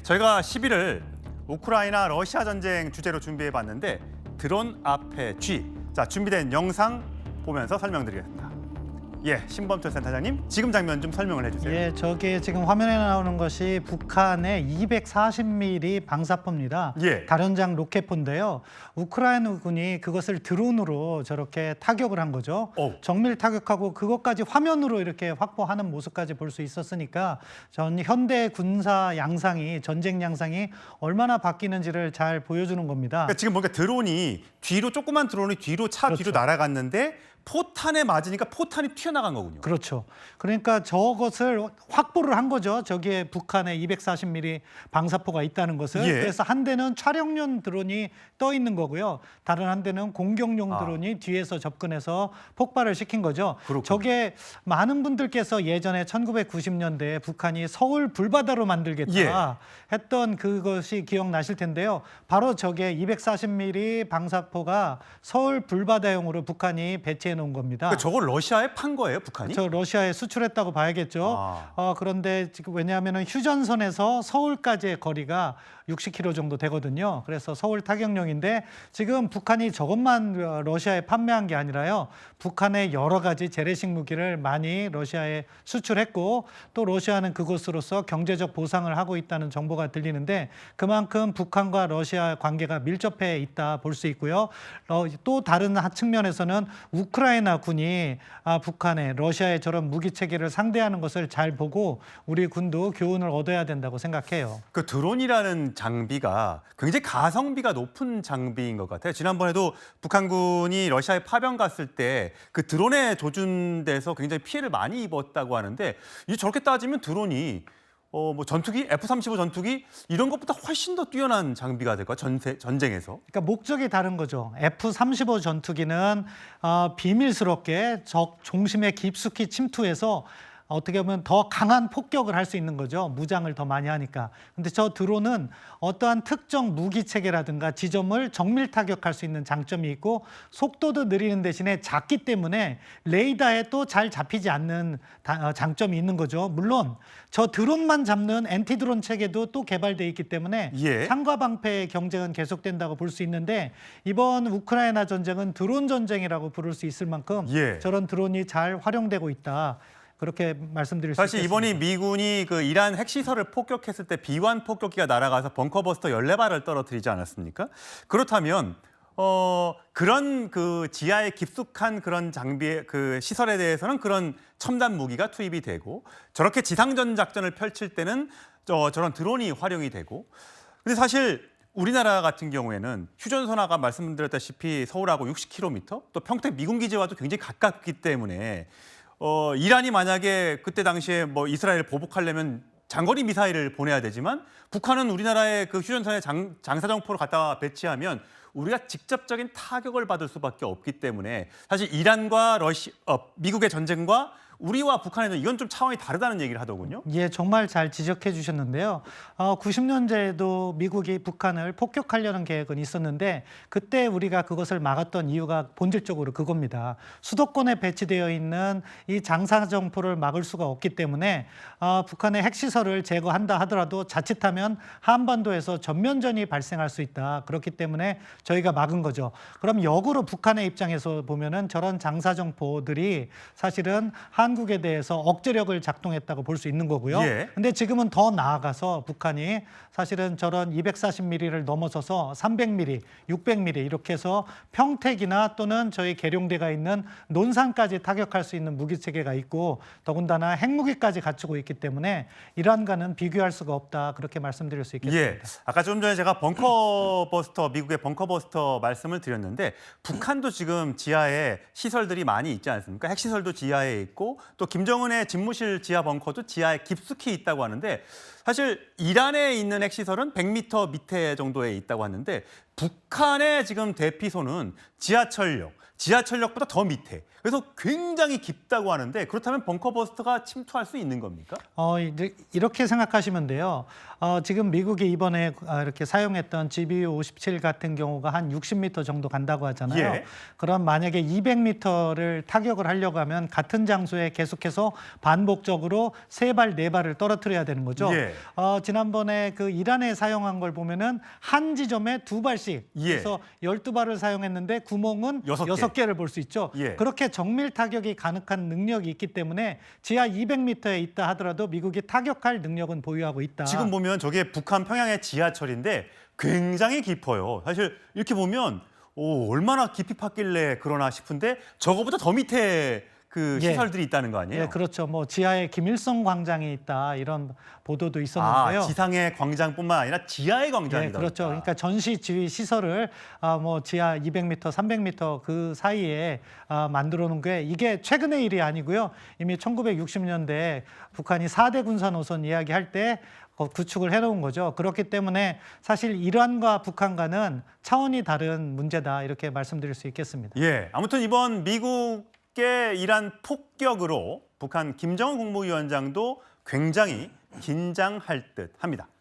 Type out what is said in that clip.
저희가 11일 우크라이나 러시아 전쟁 주제로 준비해 봤는데 드론 앞에 G. 자, 준비된 영상 보면서 설명드리겠습니다. 신범철 센터장님, 지금 장면 좀 설명을 해주세요. 저게 지금 화면에 나오는 것이 북한의 240mm 방사포입니다. 다련장 로켓포인데요. 우크라이나군이 그것을 드론으로 저렇게 타격을 한 거죠. 정밀 타격하고 그것까지 화면으로 이렇게 확보하는 모습까지 볼 수 있었으니까 전 현대 군사 양상이, 전쟁 양상이 얼마나 바뀌는지를 잘 보여주는 겁니다. 그러니까 지금 뭔가 드론이 뒤로, 조그만 드론이 뒤로 뒤로 날아갔는데 포탄에 맞으니까 포탄이 튀어나간 거군요. 그렇죠. 그러니까 저것을 확보를 한 거죠. 저기에 북한의 240mm 방사포가 있다는 것을. 그래서 한 대는 촬영용 드론이 떠 있는 거고요. 다른 한 대는 공격용 드론이 뒤에서 접근해서 폭발을 시킨 거죠. 그렇군요. 저게 많은 분들께서 예전에 1990년대에 북한이 서울 불바다로 만들겠다 했던 그것이 기억나실 텐데요. 바로 저게 240mm 방사포가 서울 불바다용으로 북한이 배치해 놓은 겁니다. 그러니까 저걸 러시아에 판 거예요, 북한이? 저 러시아에 수출했다고 봐야겠죠. 그런데 지금 왜냐하면 휴전선에서 서울까지의 거리가 60km 정도 되거든요. 그래서 서울 타격용인데 지금 북한이 저것만 러시아에 판매한 게 아니라요. 북한의 여러 가지 재래식 무기를 많이 러시아에 수출했고 또 러시아는 그것으로서 경제적 보상을 하고 있다는 정보가 들리는데 그만큼 북한과 러시아 관계가 밀접해 있다 볼 수 있고요. 또 다른 측면에서는 우크라이나 군이 북한의 러시아의 저런 무기 체계를 상대하는 것을 잘 보고 우리 군도 교훈을 얻어야 된다고 생각해요. 그 드론이라는 장비가 굉장히 가성비가 높은 장비인 것 같아요. 지난번에도 북한군이 러시아에 파병 갔을 때 그 드론에 조준돼서 굉장히 피해를 많이 입었다고 하는데 저렇게 따지면 드론이 전투기, F-35 전투기 이런 것보다 훨씬 더 뛰어난 장비가 될까요? 전쟁에서? 그러니까 목적이 다른 거죠. F-35 전투기는 비밀스럽게 적 중심에 깊숙이 침투해서 어떻게 보면 더 강한 폭격을 할 수 있는 거죠. 무장을 더 많이 하니까. 근데 저 드론은 어떠한 특정 무기 체계라든가 지점을 정밀 타격할 수 있는 장점이 있고 속도도 느리는 대신에 작기 때문에 레이더에 또 잘 잡히지 않는 장점이 있는 거죠. 물론 저 드론만 잡는 엔티드론 체계도 또 개발돼 있기 때문에 상과 방패의 경쟁은 계속된다고 볼 수 있는데 이번 우크라이나 전쟁은 드론 전쟁이라고 부를 수 있을 만큼 저런 드론이 잘 활용되고 있다. 그렇게 말씀드릴 수 있습니다. 사실 이번이 미군이 그 이란 핵시설을 폭격했을 때 B-1 폭격기가 날아가서 벙커버스터 14발을 떨어뜨리지 않았습니까? 그렇다면 그런 그 지하에 깊숙한 그런 장비의 그 시설에 대해서는 그런 첨단 무기가 투입이 되고 저렇게 지상전 작전을 펼칠 때는 저런 드론이 활용이 되고 근데 사실 우리나라 같은 경우에는 휴전선 아까 말씀드렸다시피 서울하고 60km 또 평택 미군기지와도 굉장히 가깝기 때문에 이란이 만약에 그때 당시에 이스라엘을 보복하려면 장거리 미사일을 보내야 되지만 북한은 우리나라의 그 휴전선에 장사정포를 갖다 배치하면 우리가 직접적인 타격을 받을 수밖에 없기 때문에 사실 이란과 미국의 전쟁과 우리와 북한에는 이건 좀 차원이 다르다는 얘기를 하더군요. 정말 잘 지적해 주셨는데요. 90년대에도 미국이 북한을 폭격하려는 계획은 있었는데 그때 우리가 그것을 막았던 이유가 본질적으로 그겁니다. 수도권에 배치되어 있는 이 장사정포를 막을 수가 없기 때문에 북한의 핵시설을 제거한다 하더라도 자칫하면 한반도에서 전면전이 발생할 수 있다. 그렇기 때문에 저희가 막은 거죠. 그럼 역으로 북한의 입장에서 보면은 저런 장사정포들이 사실은 한국에 대해서 억제력을 작동했다고 볼 수 있는 거고요. 근데 지금은 더 나아가서 북한이 사실은 저런 240mm를 넘어서서 300mm, 600mm 이렇게 해서 평택이나 또는 저희 계룡대가 있는 논산까지 타격할 수 있는 무기 체계가 있고 더군다나 핵무기까지 갖추고 있기 때문에 이란과는 비교할 수가 없다. 그렇게 말씀드릴 수 있겠습니다. 아까 좀 전에 제가 미국의 벙커버스터 말씀을 드렸는데 북한도 지금 지하에 시설들이 많이 있지 않습니까? 핵시설도 지하에 있고 또 김정은의 집무실 지하 벙커도 지하에 깊숙이 있다고 하는데 사실 이란에 있는 핵시설은 100m 밑에 정도에 있다고 하는데 북한의 지금 대피소는 지하철역, 지하철역보다 더 밑에. 그래서 굉장히 깊다고 하는데 그렇다면 벙커버스터가 침투할 수 있는 겁니까? 이제 이렇게 생각하시면 돼요. 지금 미국이 이번에 이렇게 사용했던 GBU-57 같은 경우가 한 60m 정도 간다고 하잖아요. 예. 그럼 만약에 200m를 타격을 하려고 하면 같은 장소에 계속해서 반복적으로 3발, 4발을 떨어뜨려야 되는 거죠. 예. 지난번에 그 이란에 사용한 걸 보면은 한 지점에 2발씩. 예. 그래서 12발을 사용했는데 구멍은 여섯 개. 6개를 볼 수 있죠. 예. 그렇게 정밀 타격이 가능한 능력이 있기 때문에 지하 200m에 있다 하더라도 미국이 타격할 능력은 보유하고 있다. 지금 보면 저게 북한 평양의 지하철인데 굉장히 깊어요. 사실 이렇게 보면 얼마나 깊이 팠길래 그러나 싶은데 저거보다 더 밑에 그 예. 시설들이 있다는 거 아니에요? 예, 그렇죠. 뭐 지하에 김일성 광장이 있다 이런 보도도 있었는데요. 지상의 광장뿐만 아니라 지하의 광장이 예, 그렇죠. 있다. 그러니까 전시 지휘 시설을 뭐 지하 200m, 300m 그 사이에 만들어 놓은 게 이게 최근의 일이 아니고요. 이미 1960년대 북한이 4대 군사 노선 이야기할 때 구축을 해놓은 거죠. 그렇기 때문에 사실 이란과 북한 간은 차원이 다른 문제다 이렇게 말씀드릴 수 있겠습니다. 예, 아무튼 이번 미국의 이란 폭격으로 북한 김정은 국무위원장도 굉장히 긴장할 듯합니다.